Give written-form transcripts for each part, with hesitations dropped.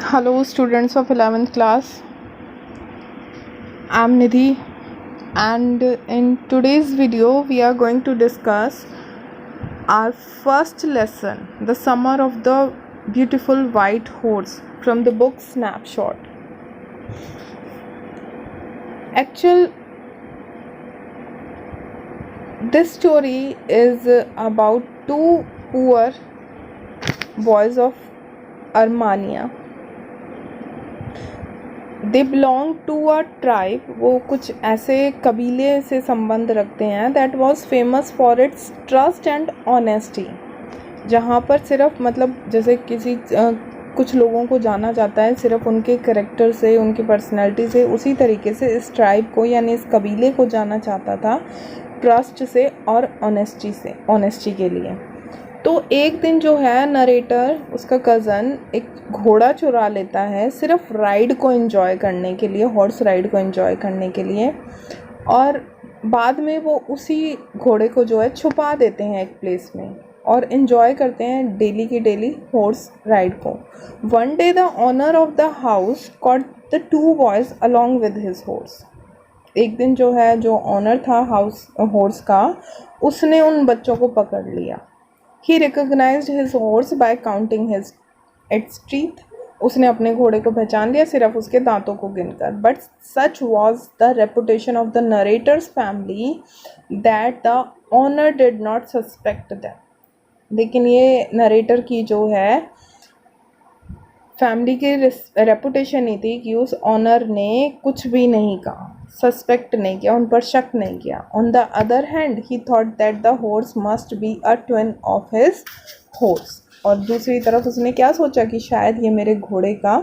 Hello, students of 11th class. I'm Nidhi, and in today's video, we are going to discuss our first lesson, The Summer of the Beautiful White Horse, from the book Snapshot. Actually, this story is about two poor boys of Armenia. They belong to a tribe, वो कुछ ऐसे कबीले से संबंध रखते हैं that was famous for its trust and honesty, जहाँ पर सिर्फ मतलब जैसे कुछ लोगों को जाना जाता है सिर्फ उनके करेक्टर से, उनकी पर्सनैलिटी से, उसी तरीके से इस ट्राइब को यानी इस कबीले को जाना चाहता था ट्रस्ट से और ऑनेस्टी के लिए। तो एक दिन जो है नरेटर, उसका कज़न एक घोड़ा चुरा लेता है सिर्फ राइड को एंजॉय करने के लिए, हॉर्स राइड को एंजॉय करने के लिए, और बाद में वो उसी घोड़े को जो है छुपा देते हैं एक प्लेस में और एंजॉय करते हैं डेली की डेली हॉर्स राइड को। One day the owner of the house caught the two boys along with his horse. एक दिन जो है जो ऑनर था हॉर्स का, उसने उन बच्चों को पकड़ लिया। He recognized his horse by counting its teeth. उसने अपने घोड़े को पहचान लिया सिर्फ उसके दांतों को गिनकर। But such was the reputation of the narrator's family that the owner did not suspect them. लेकिन ये नरेटर की जो है फैमिली की रेपुटेशन ही थी कि उस ऑनर ने कुछ भी नहीं कहा, सस्पेक्ट नहीं किया, उन पर शक नहीं किया। On the other hand he thought that the horse must be a twin of his horse. और दूसरी तरफ उसने क्या सोचा कि शायद ये मेरे घोड़े का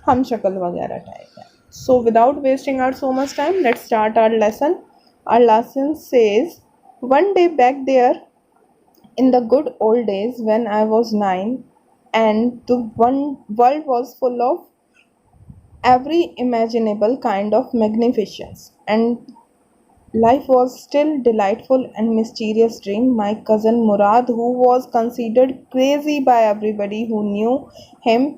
हम शक्ल वगैरह टाइप है। So without wasting our so much time, let's start our lesson. Our lesson says, one day back there in the good old days when I was 9 and the world was full of every imaginable kind of magnificence and life was still delightful and mysterious dream, my cousin Murad, who was considered crazy by everybody who knew him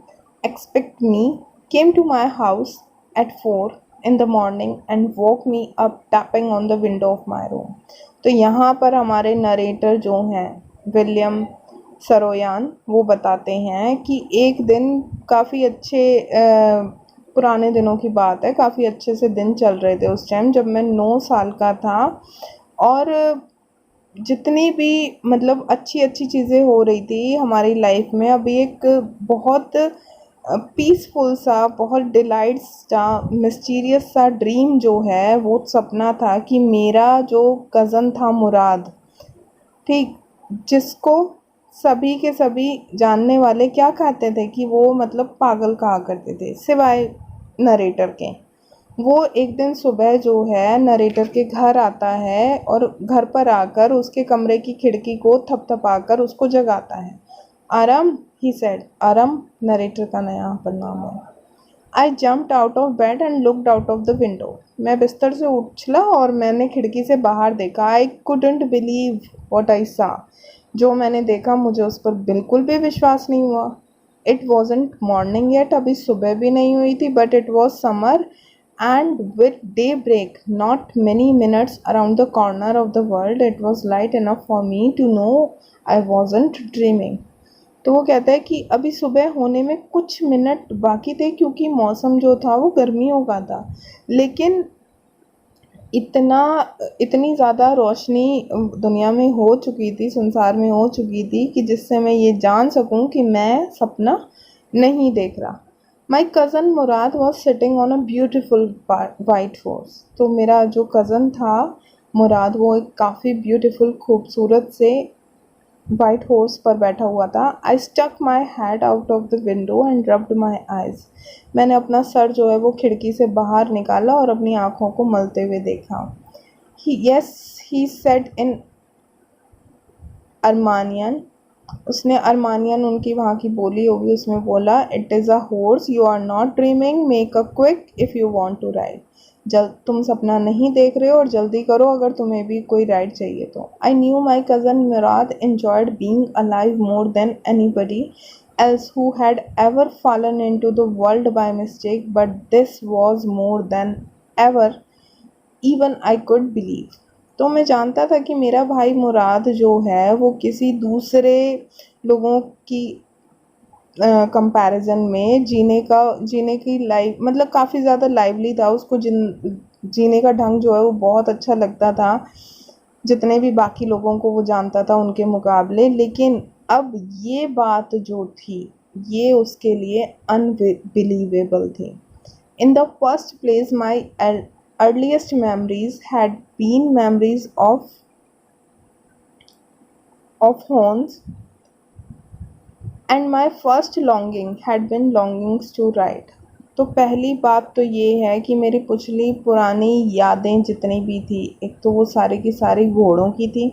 except me, came to my house at 4 in the morning and woke me up tapping on the window of my room. तो यहाँ पर हमारे narrator जो हैं William सरोयान, वो बताते हैं कि एक दिन काफ़ी अच्छे पुराने दिनों की बात है, काफ़ी अच्छे से दिन चल रहे थे उस टाइम जब मैं 9 साल का था, और जितनी भी मतलब अच्छी अच्छी चीज़ें हो रही थी हमारी लाइफ में, अभी एक बहुत पीसफुल सा, बहुत डिलाइट सा, मिस्टीरियस सा ड्रीम जो है, वो सपना था कि मेरा जो कज़न था मुराद, ठीक, जिसको सभी के सभी जानने वाले क्या कहते थे कि वो मतलब पागल कहा करते थे सिवाय नरेटर के, वो एक दिन सुबह जो है नरेटर के घर आता है और घर पर आकर उसके कमरे की खिड़की को थपथपाकर उसको जगाता है। आराम, ही सेड। आराम नरेटर का नया पर नाम है। आई jumped out of bed and looked out of the window. मैं बिस्तर से उछला और मैंने खिड़की से बाहर देखा। I couldn't believe what I सा। जो मैंने देखा मुझे उस पर बिल्कुल भी विश्वास नहीं हुआ। इट वॉजंट मॉर्निंग येट, अभी सुबह भी नहीं हुई थी, but it was summer and with daybreak not many minutes around the corner of the world, it was light enough for me to know I wasn't dreaming. तो वो कहता है कि अभी सुबह होने में कुछ मिनट बाकी थे क्योंकि मौसम जो था वो गर्मियों का था, लेकिन इतनी ज़्यादा रोशनी दुनिया में हो चुकी थी, संसार में हो चुकी थी कि जिससे मैं ये जान सकूं कि मैं सपना नहीं देख रहा। माई cousin Murad was sitting on a beautiful white horse. तो मेरा जो कज़न था मुराद, वो एक काफ़ी ब्यूटिफुल खूबसूरत से वाइट हॉर्स पर बैठा हुआ था। I stuck my head out of the window and rubbed my eyes. मैंने अपना सर जो है वो खिड़की से बाहर निकाला और अपनी आँखों को मलते हुए देखा। He said in Armenian. उसने अर्मानियन, उनकी वहाँ की बोली होगी, उसमें बोला, it is a horse, you are not dreaming, make a quick if you want to ride. तुम सपना नहीं देख रहे हो और जल्दी करो अगर तुम्हें भी कोई राइड चाहिए तो। I knew my cousin Murad enjoyed being alive more than anybody else who had ever fallen into the world by mistake, but this was more than ever even I could believe. तो मैं जानता था कि मेरा भाई मुराद जो है वो किसी दूसरे लोगों की कंपैरिजन में जीने की लाइफ मतलब काफ़ी ज़्यादा लाइवली था, उसको जीने का ढंग जो है वो बहुत अच्छा लगता था जितने भी बाकी लोगों को वो जानता था उनके मुकाबले। लेकिन अब ये बात जो थी ये उसके लिए अनबिलीवेबल थी। In the first place my earliest memories had been memories of horns, and my first longing had been longings to ride. तो पहली बात तो ये है कि मेरी पिछली पुरानी यादें जितनी भी थी, एक तो वो सारी की सारी घोड़ों की थी।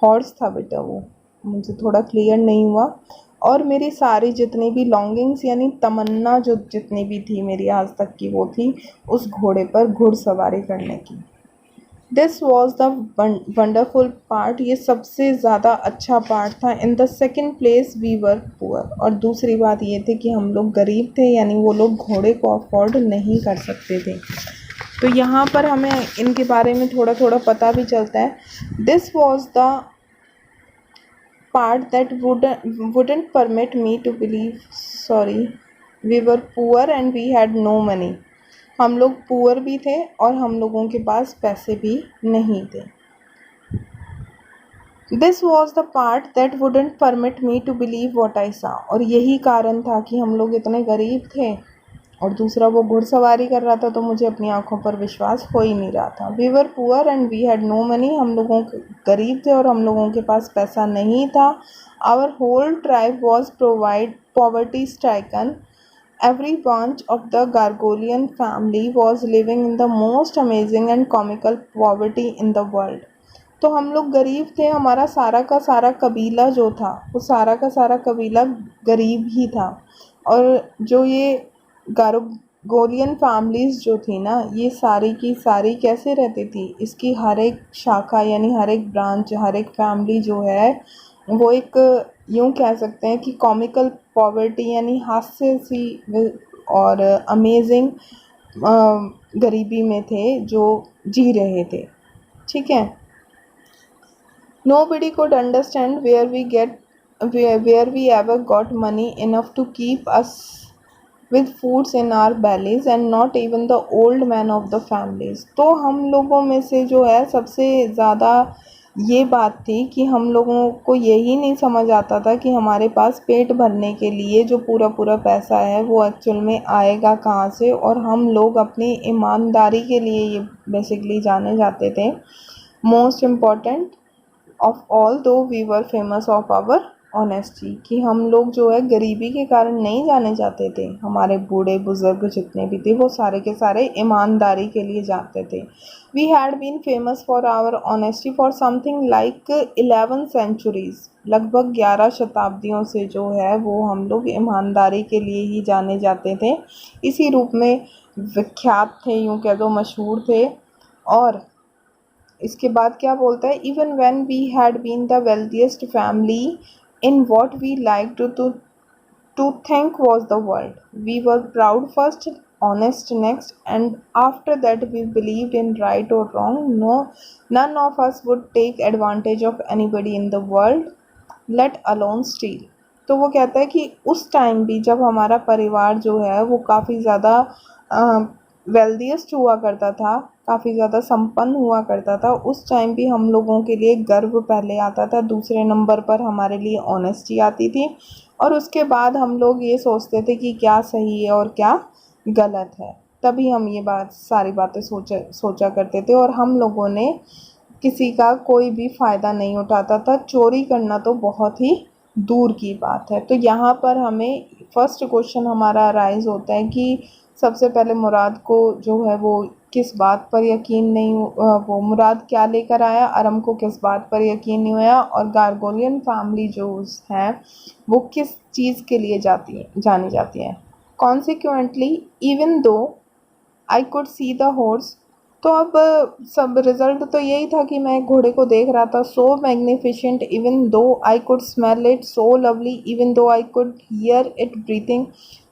हॉर्स था बेटा, वो मुझे थोड़ा क्लियर नहीं हुआ। और मेरी सारी जितनी भी लॉन्गिंग्स यानी तमन्ना जो जितनी भी थी मेरी आज तक की, वो थी उस घोड़े पर घुड़सवारी करने की। This was the wonderful part, ये सबसे ज़्यादा अच्छा पार्ट था। In the second place we were poor, और दूसरी बात ये थी कि हम लोग गरीब थे, यानी वो लोग घोड़े को अफोर्ड नहीं कर सकते थे। तो यहाँ पर हमें इनके बारे में थोड़ा थोड़ा पता भी चलता है। This was the part that wouldn't permit me to believe, sorry, we were poor and we had no money, हम लोग पुअर भी थे और हम लोगों के पास पैसे भी नहीं थे। This was the part that wouldn't permit me to believe what I saw, और यही कारण था कि हम लोग इतने गरीब थे और दूसरा वो घुड़सवारी कर रहा था तो मुझे अपनी आंखों पर विश्वास हो ही नहीं रहा था। We were poor and we had no money, हम लोगों गरीब थे और हम लोगों के पास पैसा नहीं था। Our whole tribe was poverty stricken, every branch of the Gargolian family was living in the most amazing and comical poverty in the world. तो हम लोग गरीब थे, हमारा सारा का सारा कबीला जो था वो सारा का सारा कबीला गरीब ही था। और जो ये गारगोलियन फैमिलीज़ जो थी ना, ये सारी की सारी कैसे रहती थी, इसकी हर एक शाखा यानी हर एक ब्रांच, हर एक फैमिली जो है वो एक यूँ कह सकते हैं कि कॉमिकल पॉवर्टी यानी हास्य सी और अमेजिंग गरीबी में थे जो जी रहे थे। ठीक है। Nobody could understand where we ever got money enough to keep us with foods in our bellies, and not even the old man of the families. तो हम लोगों में से जो है सबसे ज़्यादा ये बात थी कि हम लोगों को यही नहीं समझ आता था कि हमारे पास पेट भरने के लिए जो पूरा पूरा पैसा है वो एक्चुअल में आएगा कहाँ से, और हम लोग अपनी ईमानदारी के लिए ये बेसिकली जाने जाते थे। Most important of all though we were famous of our honesty, कि हम लोग जो है गरीबी के कारण नहीं जाने जाते थे, हमारे बूढ़े बुज़ुर्ग जितने भी थे वो सारे के सारे ईमानदारी के लिए जाते थे। We had been famous for our honesty for something like 11 centuries, लगभग 11 शताब्दियों से जो है वो हम लोग ईमानदारी के लिए ही जाने जाते थे, इसी रूप में विख्यात थे, यूँ कह दो मशहूर थे। और इसके बाद क्या बोलता है, even when we had been the wealthiest family in what we like to think was the world, we were proud first, honest next, and after that we believed in right or wrong, no, none of us would take advantage of anybody in the world, let alone steal. तो वो कहता है कि उस time भी जब हमारा परिवार जो है वो काफ़ी ज़्यादा वेल्दिएस्ट हुआ करता था, काफ़ी ज़्यादा संपन्न हुआ करता था, उस टाइम भी हम लोगों के लिए गर्व पहले आता था, दूसरे नंबर पर हमारे लिए ऑनेस्टी आती थी, और उसके बाद हम लोग ये सोचते थे कि क्या सही है और क्या गलत है, तभी हम ये सारी बातें सोचा करते थे। और हम लोगों ने किसी का कोई भी फ़ायदा नहीं उठाता था, चोरी करना तो बहुत ही दूर की बात है। तो यहाँ पर हमें फर्स्ट क्वेश्चन हमारा राइज होता है कि सबसे पहले मुराद को जो है वो किस बात पर यकीन नहीं, वो मुराद क्या लेकर आया, अरम को किस बात पर यकीन नहीं हुआ, और गारगोलियन फैमिली जो है वो किस चीज़ के लिए जानी जाती है। Consequently even though I could see the horse, तो अब सब रिजल्ट तो यही था कि मैं घोड़े को देख रहा था, सो magnificent even though I could smell it, so lovely even though I could hear it breathing.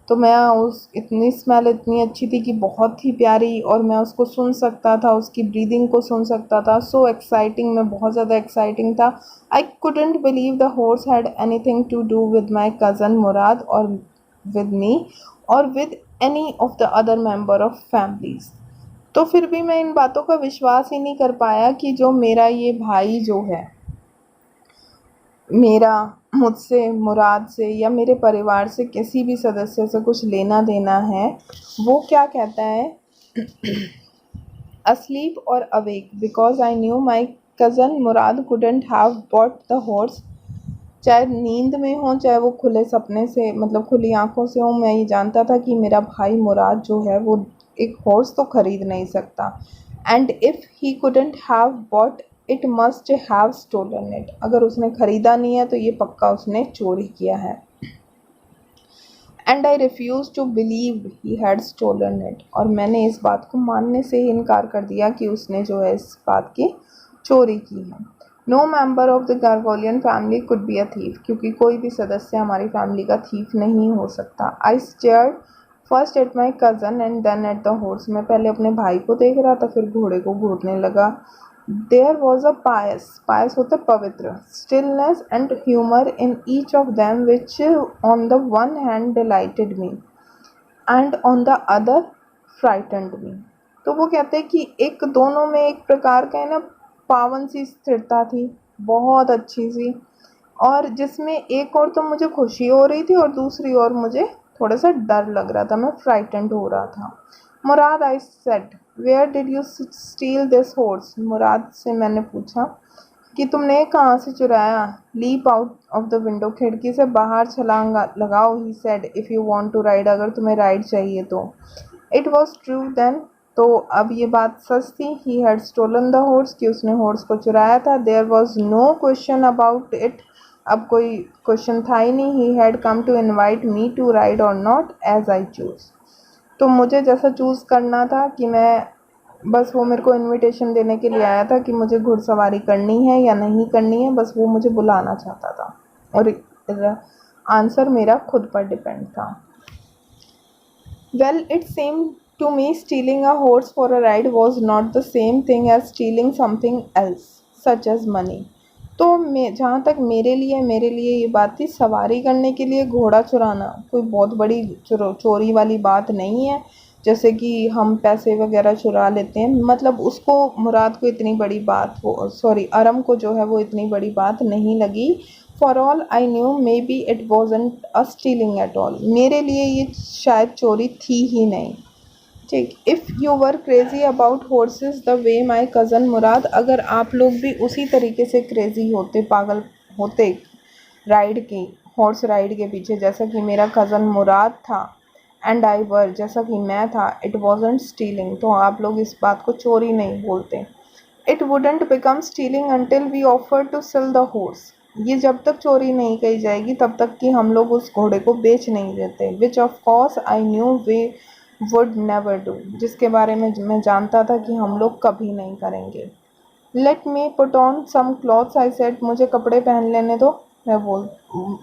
तो मैं उस इतनी स्मेल इतनी अच्छी थी कि बहुत ही प्यारी, और मैं उसको सुन सकता था, उसकी ब्रीदिंग को सुन सकता था। सो एक्साइटिंग, मैं बहुत ज़्यादा एक्साइटिंग था। I couldn't believe the horse had anything to do with my cousin Murad और विद मी और with any of the other member of families. तो फिर भी मैं इन बातों का विश्वास ही नहीं कर पाया कि जो मेरा ये भाई जो है, मेरा मुझसे, मुराद से या मेरे परिवार से किसी भी सदस्य से कुछ लेना देना है, वो क्या कहता है, asleep or awake, because I knew my cousin Murad couldn't have bought the horse। चाहे नींद में हो, चाहे वो खुले सपने से, मतलब खुली आंखों से हो, मैं ये जानता था कि मेरा भाई मुराद जो है वो एक हॉर्स तो खरीद नहीं सकता। And if he couldn't have bought it must have stolen it, अगर उसने ख़रीदा नहीं है तो ये पक्का उसने चोरी किया है। And I refuse to believe he had stolen it, और मैंने इस बात को मानने से ही इनकार कर दिया कि उसने जो है इस बात की चोरी की है। No member of the Garoghlanian family could be a thief, क्योंकि कोई भी सदस्य हमारी फैमिली का थीफ नहीं हो सकता। I stared first at my cousin and then at the horse, मैं पहले अपने भाई को देख रहा था, फिर घोड़े को घूरने लगा। There was a Payas, pious होता पवित्र, stillness and humour in each of them which on the one hand delighted me and on the other frightened me. तो वो कहते हैं कि एक दोनों में एक प्रकार का है ना पावन सी स्थिरता थी, बहुत अच्छी सी, और जिसमें एक और तो मुझे खुशी हो रही थी और दूसरी ओर मुझे थोड़ा सा डर लग रहा था, मैं फ्राइटेंड हो रहा था। Murad, I said, where did you steal this horse, Murad से मैंने पूछा कि तुमने कहाँ से चुराया। Leap out of the window, खिड़की से बाहर छलांग लगाओ। He said, if you want to ride, अगर तुम्हें राइड चाहिए तो। इट वॉज ट्रू देन, तो अब ये बात सच थी। He had stolen the horse, कि उसने हॉर्स को चुराया था। There was no question about it, अब कोई क्वेश्चन था ही नहीं। He had come to invite me to ride or not as I choose, तो मुझे जैसा चूज़ करना था कि मैं, बस वो मेरे को इनविटेशन देने के लिए आया था कि मुझे घुड़सवारी करनी है या नहीं करनी है, बस वो मुझे बुलाना चाहता था, और आंसर मेरा खुद पर डिपेंड था। Well, it seemed to me stealing a horse for a ride was not the same thing as stealing something else, such as money। तो मैं, जहाँ तक मेरे लिए ये बात थी, सवारी करने के लिए घोड़ा चुराना कोई बहुत बड़ी चोरी वाली बात नहीं है, जैसे कि हम पैसे वगैरह चुरा लेते हैं। मतलब उसको, मुराद को इतनी बड़ी बात, वो सॉरी अरम को जो है वो इतनी बड़ी बात नहीं लगी। For all I knew maybe it wasn't a stealing at all, मेरे लिए ये शायद चोरी थी ही नहीं। ठीक, if you were crazy about horses the way my cousin Murad, अगर आप लोग भी उसी तरीके से क्रेज़ी होते, पागल होते राइड की, हॉर्स राइड के पीछे, जैसा कि मेरा कज़न मुराद था, एंड आई वर, जैसा कि मैं था, इट वॉजंट स्टीलिंग, तो आप लोग इस बात को चोरी नहीं बोलते। It wouldn't become stealing until we offer to sell the horse, ये जब तक चोरी नहीं कही जाएगी तब तक कि हम लोग उस घोड़े को बेच नहीं देते। Which of course I new way would never do, जिसके बारे में मैं जानता था कि हम लोग कभी नहीं करेंगे। Let me put on some clothes, I said, मुझे कपड़े पहन लेने दो,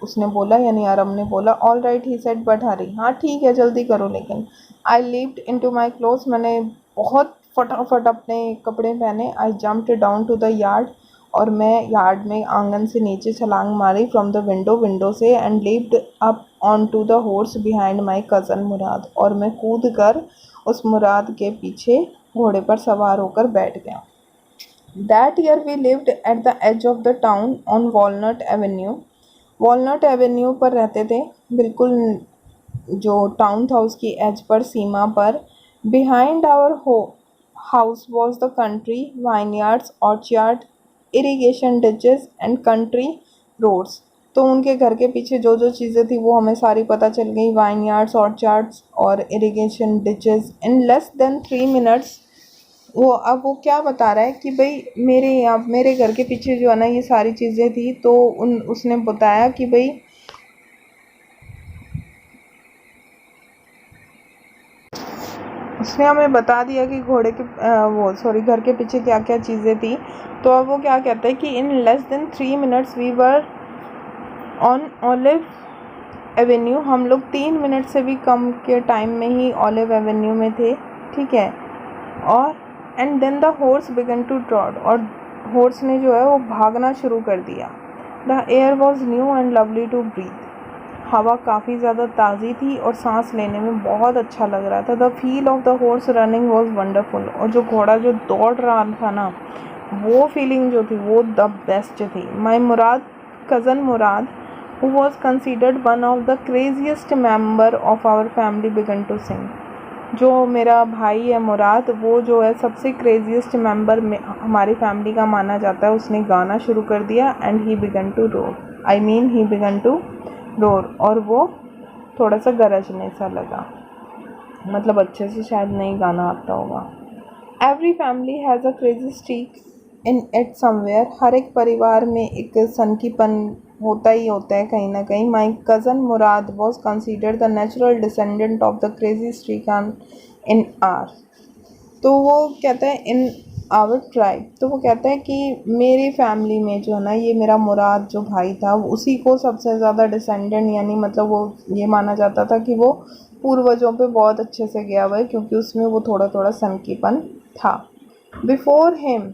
उसने बोला, यानी अरम ने बोला। All right, he said, but hurry, हाँ ठीक है जल्दी करो। लेकिन I leaped into my clothes, मैंने बहुत फटाफट अपने कपड़े पहने। I jumped down to the yard, और मैं यार्ड में आंगन से नीचे छलांग मारी। फ्रॉम द विंडो से, and leaped up onto the horse behind my cousin Murad, और मैं कूद कर उस मुराद के पीछे घोड़े पर सवार होकर बैठ गया। That year we lived at the edge of the town on Walnut Avenue, Walnut Avenue पर रहते थे, बिल्कुल जो टाउन था उसकी एज पर, सीमा पर। Behind our house was the country, vineyards, orchard, irrigation ditches and country roads. तो उनके घर के पीछे जो जो चीज़ें थी वो हमें सारी पता चल गई, वाइनयार्ड्स, ऑर्चयार्ड्स और इरीगेशन डिचेस। इन लेस देन 3 मिनट्स, वो अब वो क्या बता रहा है कि भाई मेरे घर के पीछे जो है ना ये सारी चीज़ें थी, तो उसने बताया कि भाई उसने हमें बता दिया कि घोड़े के घर के पीछे क्या क्या चीज़ें थी। तो अब वो क्या कहते हैं कि in less than 3 minutes we were on Olive Avenue. हम लोग 3 मिनट से भी कम के टाइम में ही ऑलिव एवेन्यू में थे, ठीक है। और and then the horse began to trot, और हॉर्स ने जो है वो भागना शुरू कर दिया। The air was new and lovely to breathe. हवा काफ़ी ज़्यादा ताज़ी थी और सांस लेने में बहुत अच्छा लग रहा था। The feel of the horse running was wonderful, और जो घोड़ा जो दौड़ रहा था ना, वो फीलिंग जो थी वो द बेस्ट थी। My Murad, cousin Murad, who was considered one of the craziest member of our family, began to sing। जो मेरा भाई है मुराद, वो जो है सबसे क्रेजीस्ट मेंबर में हमारी फैमिली का माना जाता है, उसने गाना शुरू कर दिया। And he began to roar, I mean he began to roar, और वो थोड़ा सा गरजने सा लगा, मतलब अच्छे से शायद नहीं गाना आता होगा। Every family has a crazy streak in it somewhere. हर एक परिवार में एक सनकीपन होता ही होता है कहीं ना कहीं। माई cousin Murad was considered the natural descendant of the crazy streak in are. तो वो कहता है इन आवर ट्राइब, तो वो कहता है कि मेरी फैमिली में जो है ना, ये मेरा मुराद जो भाई था, उसी को सबसे ज़्यादा डिसेंडेंट, यानी मतलब वो ये माना जाता था कि वो पूर्वजों पे बहुत अच्छे से गया हुआ है, क्योंकि उसमें वो थोड़ा थोड़ा सनकीपन था। Before him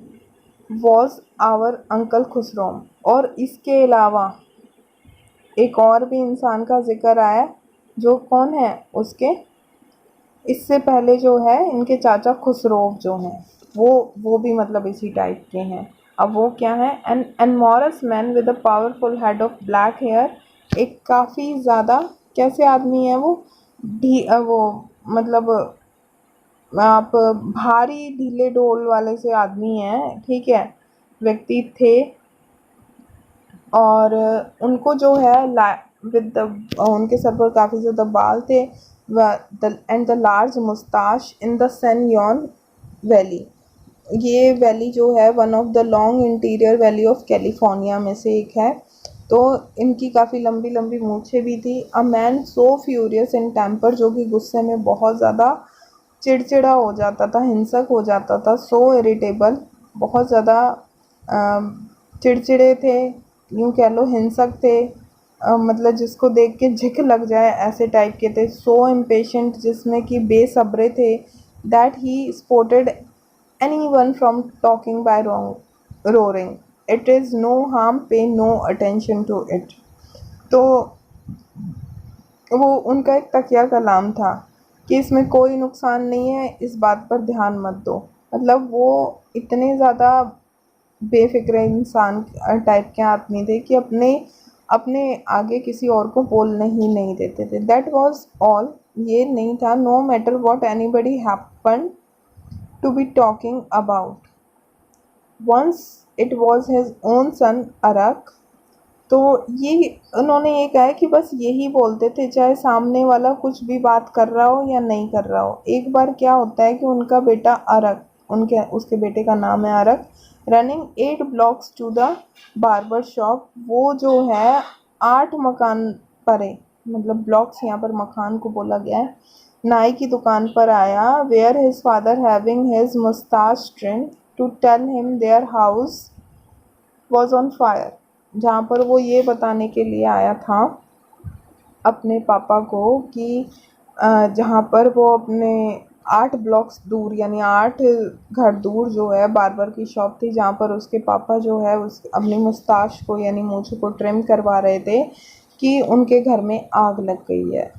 was our uncle Khosrove, और इसके अलावा एक और भी इंसान का जिक्र आया, जो कौन है उसके, इससे पहले जो है इनके चाचा खुसरोव जो हैं, वो भी मतलब इसी टाइप के हैं। अब वो क्या है, an enormous man with a powerful head of black hair. एक काफ़ी ज़्यादा कैसे आदमी है वो, वो मतलब आप भारी ढीले ढोल वाले से आदमी हैं, ठीक है, व्यक्ति थे। और उनको जो है विद उनके सर पर काफ़ी ज़्यादा बाल थे, and the large moustache in the San यॉन वैली। ये वैली जो है one of the long interior valley of California में से एक है। तो इनकी काफ़ी लंबी लंबी मूछें भी थी। A man so furious in temper, जो कि गुस्से में बहुत ज़्यादा चिड़चिड़ा हो जाता था, हिंसक हो जाता था। सो इरिटेबल, बहुत ज़्यादा चिड़चिड़े थे, यूँ कह लो हिंसक थे, मतलब जिसको देख के झिक लग जाए ऐसे टाइप के थे। सो इम्पेशेंट, जिसमें कि बेसब्रे थे। That he sported anyone from talking by roaring. It is no harm, pay no attention to it. तो वो उनका एक तकिया कलाम था कि इसमें कोई नुकसान नहीं है, इस बात पर ध्यान मत दो। मतलब वो इतने ज़्यादा बेफिक्र इंसान टाइप के आदमी थे कि अपने अपने आगे किसी और को बोलने ही नहीं देते थे। दैट वॉज ऑल, ये नहीं था। No matter what anybody happen to be talking about, once it was his own son Arak. तो ये उन्होंने ये कहा है कि बस यही बोलते थे, चाहे सामने वाला कुछ भी बात कर रहा हो या नहीं कर रहा हो। एक बार क्या होता है कि उनका बेटा अरक, उनके उसके बेटे का नाम है Arak, running 8 blocks to the barber shop. वो जो है 8 मकान परे, मतलब ब्लॉक्स यहाँ पर मकान को बोला गया है, नाई की दुकान पर आया। Where his father having his moustache trim to tell him their house was on fire. जहाँ पर वो ये बताने के लिए आया था अपने पापा को कि जहाँ पर वो अपने 8 ब्लॉक्स दूर, यानी 8 घर दूर जो है बार्बर की शॉप थी, जहाँ पर उसके पापा जो है उस अपनी मुस्ताश को यानी मूंछ को ट्रिम करवा रहे थे, कि उनके घर में आग लग गई है।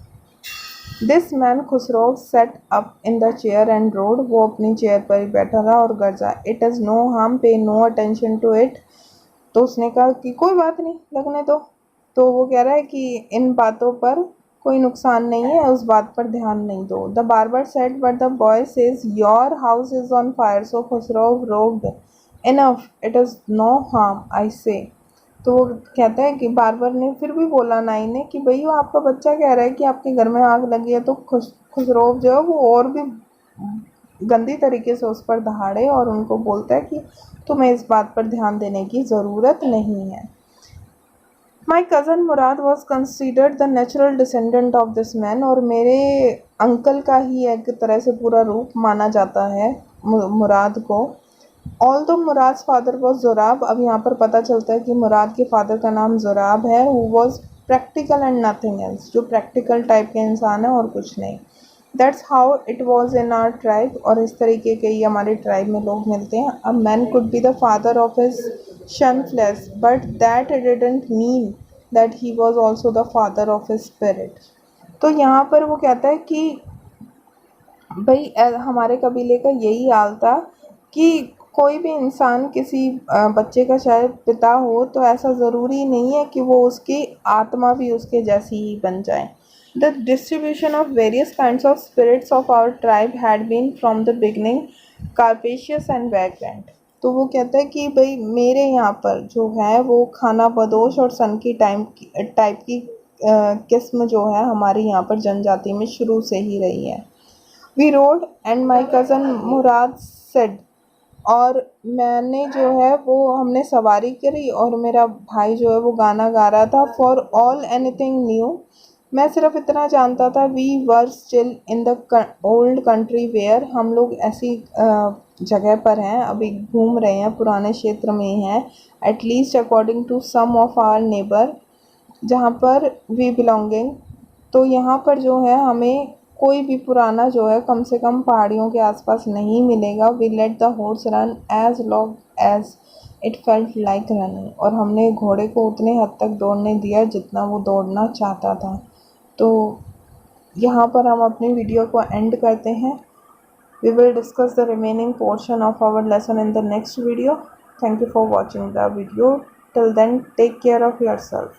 This man Khusro set up in the chair and road. वो अपनी चेयर पर ही बैठा रहा और गरजा, it is no harm, pay no attention to it. तो उसने कहा कि कोई बात नहीं, लगने दो। तो वो कह रहा है कि इन बातों पर कोई नुकसान नहीं है, उस बात पर ध्यान नहीं दो। The barber said but the boy says your house is on fire. So Khosrove roared, enough, it is no harm I say. तो वो कहता है कि बार्बर ने फिर भी बोला नाई ने कि भाई वो आपका बच्चा कह रहा है कि आपके घर में आग लगी है। तो खुसरो जो है वो और भी गंदी तरीके से उस पर दहाड़े और उनको बोलता है कि तुम्हें इस बात पर ध्यान देने की ज़रूरत नहीं है। माई cousin Murad was considered the natural descendant of this man, और मेरे अंकल का ही एक तरह से पूरा रूप माना जाता है मुराद को। ऑल दो मुराद फादर वॉज ज़ुराब, अब यहाँ पर पता चलता है कि मुराद के फादर का नाम ज़ुराब है। Who was practical and nothing else, जो प्रैक्टिकल टाइप के इंसान है और कुछ नहीं। That's how it was in our tribe, और इस तरीके के ही हमारे ट्राइब में लोग मिलते हैं। A man could be the father of his son's flesh, but that didn't mean that he was also the father of his spirit. तो यहाँ पर वो कहता है कि भाई हमारे कबीले का यही हाल था कि कोई भी इंसान किसी बच्चे का शायद पिता हो तो ऐसा ज़रूरी नहीं है कि वो उसकी आत्मा भी उसके जैसी ही बन जाए। The distribution of various kinds of spirits of our tribe had been from the beginning capricious and vagrant. तो वो कहता है कि भाई मेरे यहाँ पर जो है वो खाना बदोश और सन की टाइप की किस्म जो है हमारे यहाँ पर जनजाति में शुरू से ही रही है। We rode and my cousin Mourad said, और मैंने जो है वो हमने सवारी करी और मेरा भाई जो है वो गाना गा रहा था। फॉर ऑल एनीथिंग न्यू, मैं सिर्फ इतना जानता था, we were still in the old country where, हम लोग ऐसी जगह पर हैं, अभी घूम रहे हैं, पुराने क्षेत्र में ही हैं। At least according to some of our neighbor, जहाँ पर वी बिलोंगिंग, तो यहाँ पर जो है हमें कोई भी पुराना जो है कम से कम पहाड़ियों के आसपास नहीं मिलेगा। We let the horse run as long as it felt like running, और हमने घोड़े को उतने हद तक दौड़ने दिया जितना वो दौड़ना चाहता था। तो यहाँ पर हम अपनी वीडियो को एंड करते हैं। We will discuss the remaining portion of our lesson in the next video. Thank you for watching the video. Till then take care of yourself.